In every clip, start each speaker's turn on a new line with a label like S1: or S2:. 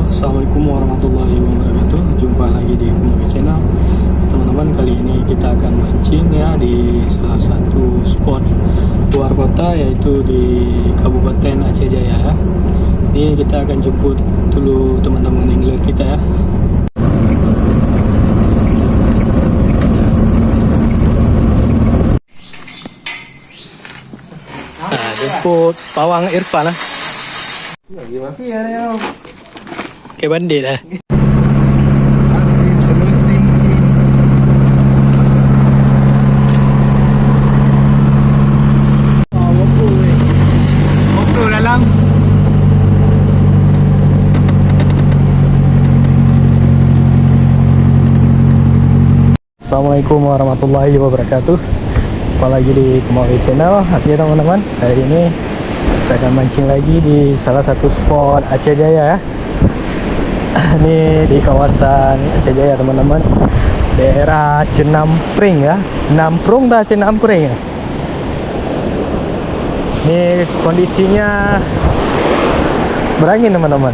S1: Assalamualaikum warahmatullahi wabarakatuh. Jumpa lagi di Kumoge Channel. Teman-teman, kali ini kita akan mancing ya di salah satu spot luar kota, yaitu di Kabupaten Aceh Jaya ya. Ini kita akan jemput dulu teman-teman angler kita ya. Nah, jemput pawang Irfan lah.
S2: Lagi mafia ya.
S1: Kayak bandit lah.
S2: Masih selusing.
S1: Oh, waktu dalam. Assalamualaikum warahmatullahi wabarakatuh. Jumpa lagi di Kumoge Channel. Artinya teman-teman, hari ini kita akan mancing lagi di salah satu spot Aceh Jaya ya. Ini di kawasan Aceh Jaya teman-teman, daerah Cenampring ya, Cenamprung dah Cenampring ya. Ini kondisinya berangin teman-teman.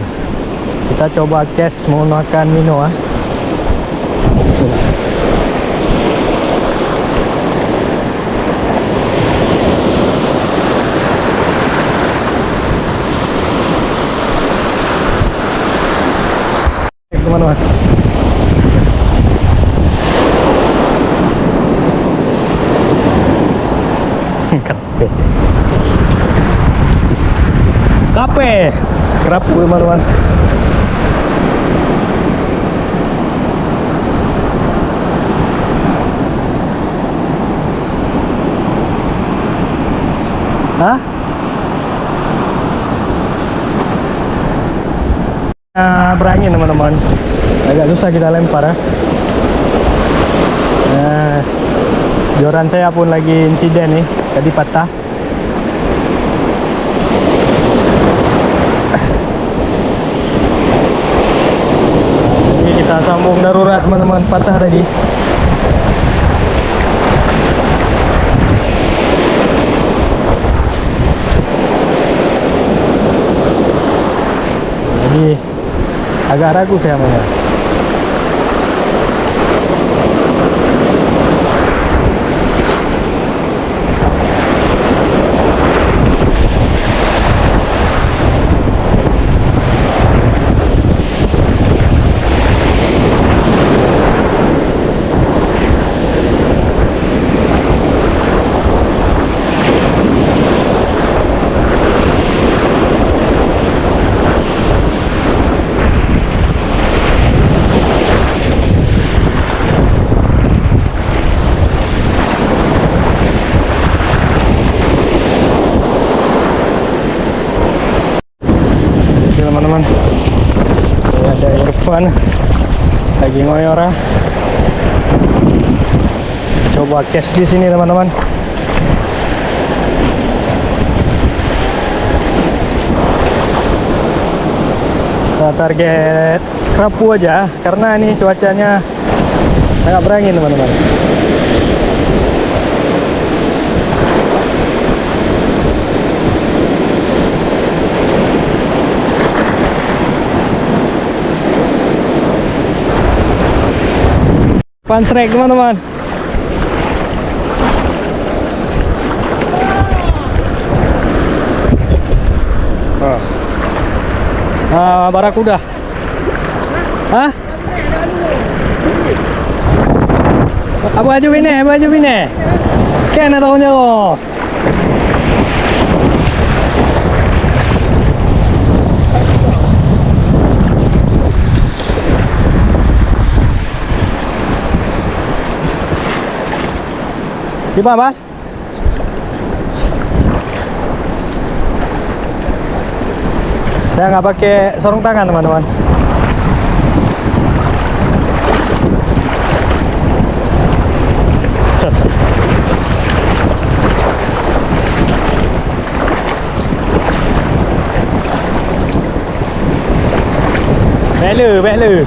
S1: Kita coba cast menggunakan Mino ya. Teman-teman, kape kerapu teman-teman. Hah? Berangin teman-teman, agak susah kita lempar ya. Nah, joran saya pun lagi insiden nih, tadi patah. Ini kita sambung darurat teman-teman, patah tadi. Jadi agak ragu saya mana. Teman-teman, ini ada Irfan lagi ngoyor ya. Coba cast di sini teman-teman. Kita target kerapu aja karena ini cuacanya sangat berangin teman-teman. Pansrek teman-teman. Barakuda. Hah? Apa baju bine? Baju bine. Kena tahunya lo. Di bawah. Saya nggak pakai sarung tangan teman-teman. Belu.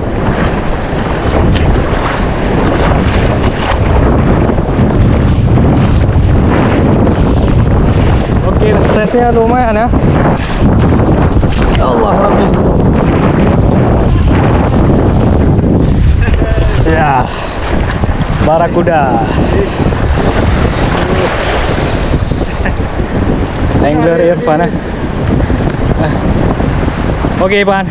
S1: Size-nya lumayan ya. Allah Rabbi. Barakuda. Angler Irfan ah. Oke, Pan.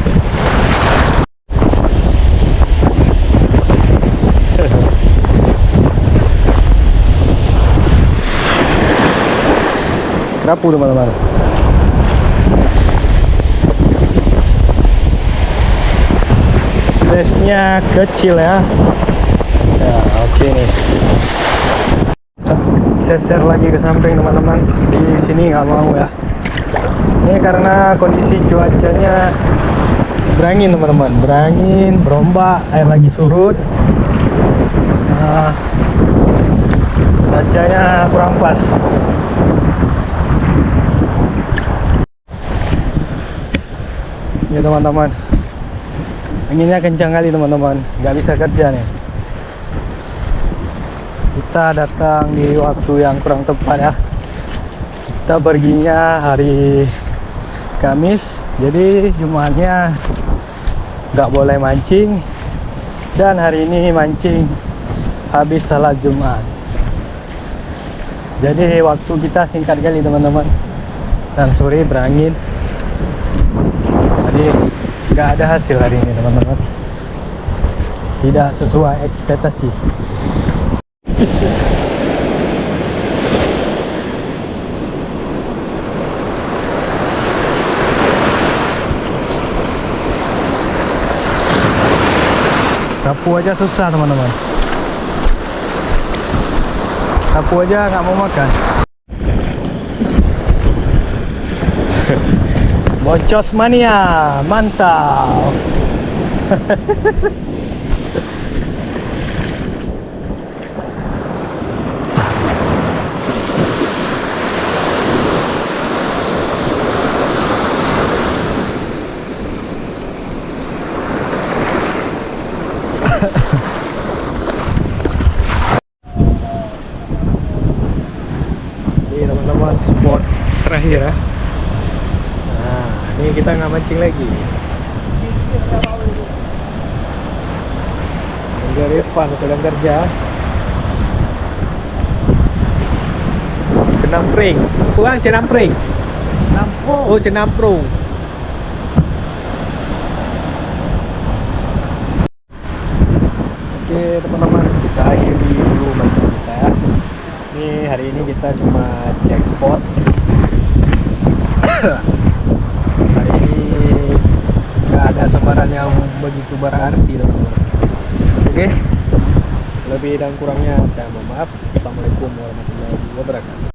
S1: Kerapu teman-teman. Size-nya kecil ya. Ya, oke nih. Saya share lagi ke samping teman-teman. Di sini nggak mau ya. Ini karena kondisi cuacanya berangin teman-teman, berangin, berombak, air lagi surut. Cuacanya kurang pas. Ya teman-teman, anginnya kencang kali teman-teman, nggak bisa kerja nih. Kita datang di waktu yang kurang tepat ya. Kita perginya hari Kamis, jadi Jumatnya nggak boleh mancing. Dan hari ini mancing habis salat Jumat. Jadi waktu kita singkat kali teman-teman. Dan sore berangin. Jadi nggak ada hasil hari ini teman-teman. Tidak sesuai ekspektasi. Sapu aja susah teman-teman. Sapu aja nggak mau makan. Bocos mania, mantap. Ini teman-teman spot terakhir ya. Nah, ini kita nggak mancing lagi. Angler Irfan sedang kerja. Cenampring, kurang cenampring. Oh, cenampring. Oke teman-teman, kita akhiri dulu mancing kita ya. Ini hari ini kita cuma cek spot. Hari ini nggak ada sebaran yang begitu berarti teman-teman. Oke, lebih dan kurangnya saya mohon maaf. Assalamualaikum warahmatullahi wabarakatuh.